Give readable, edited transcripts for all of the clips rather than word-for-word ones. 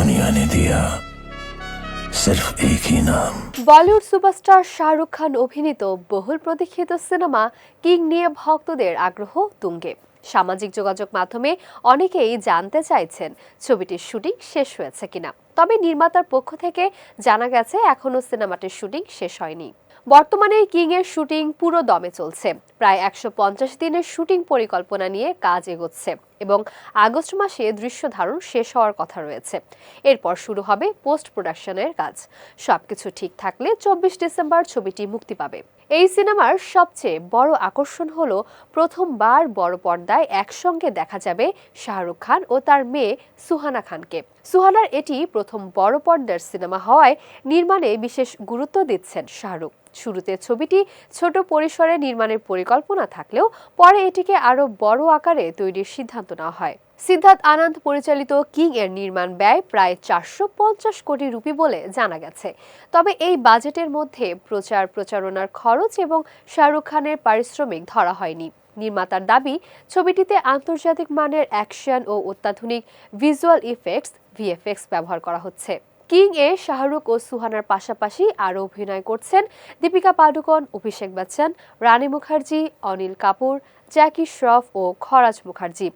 दुनिया ने दिया सिर्फ एक ही नाम। বলিউড সুপারস্টার শাহরুখ খান অভিনীত বহুল প্রতীক্ষিত সিনেমা কিং নিয়ে ভক্তদের আগ্রহ তুঙ্গে। সামাজিক যোগাযোগ মাধ্যমে অনেকেই জানতে চাইছেন ছবিটির শুটিং শেষ হয়েছে কিনা। তবে নির্মাতার পক্ষ থেকে জানা গেছে এখনো সিনেমাটির শুটিং শেষ হয়নি। বর্তমানে কিং এর শুটিং পুরো দমে চলছে। প্রায় 150 দিনের শুটিং পরিকল্পনা নিয়ে কাজ এগোচ্ছে এবং আগস্ট মাসে দৃশ্য ধারণ শেষ হওয়ার কথা রয়েছে। এরপর শুরু হবে পোস্ট প্রোডাকশনের কাজ। সবকিছু ঠিক থাকলে 24 ডিসেম্বর ছবিটি মুক্তি পাবে। এই সিনেমার সবচেয়ে বড় আকর্ষণ হলো প্রথমবার বড় পর্দায় একসঙ্গে দেখা যাবে শাহরুখ খান ও তার মেয়ে সুহানা খানকে। সুহানার এটি প্রথম বড় পর্দার সিনেমা হওয়ায় নির্মাণে বিশেষ গুরুত্ব দিচ্ছেন শাহরুখ। শুরুতে ছবিটি ছোট পরিসরে নির্মাণের পরিকল্পনা থাকলেও পরে এটিকে আরো বড় আকারে তৈরির সিদ্ধান্ত নেওয়া হয়। সিদ্ধার্থ আনন্দ পরিচালিত কিং এর নির্মাণ ব্যয় প্রায় 450 কোটি রুপি বলে জানা গেছে। তবে এই বাজেটের মধ্যে প্রচারণার খরচ এবং শাহরুখ খানের পারিশ্রমিক ধরা হয়নি। নির্মাতার দাবি, ছবিটিতে আন্তর্জাতিক মানের অ্যাকশন ও অত্যাধুনিক ভিজুয়াল ইফেক্টস ভিএফএক্স ব্যবহার করা হচ্ছে। কিং এ শাহরুখ ও সুহানার পাশাপাশি আরও অভিনয় করছেন দীপিকা পাডুকোন, অভিষেক বচ্চন, রানী মুখার্জি, অনিল কাপুর, জ্যাকি শ্রফ ও খরাজ মুখার্জি।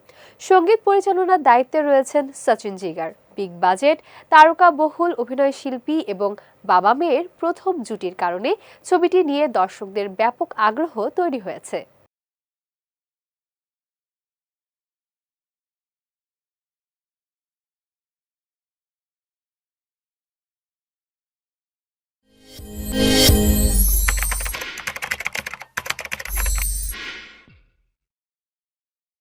সঙ্গীত পরিচালনার দায়িত্বে রয়েছেন সচিন জিগার। বিগ বাজেট, তারকা বহুল অভিনয় শিল্পী এবং বাবা মেয়ের প্রথম জুটির কারণে ছবিটি নিয়ে দর্শকদের ব্যাপক আগ্রহ তৈরি হয়েছে।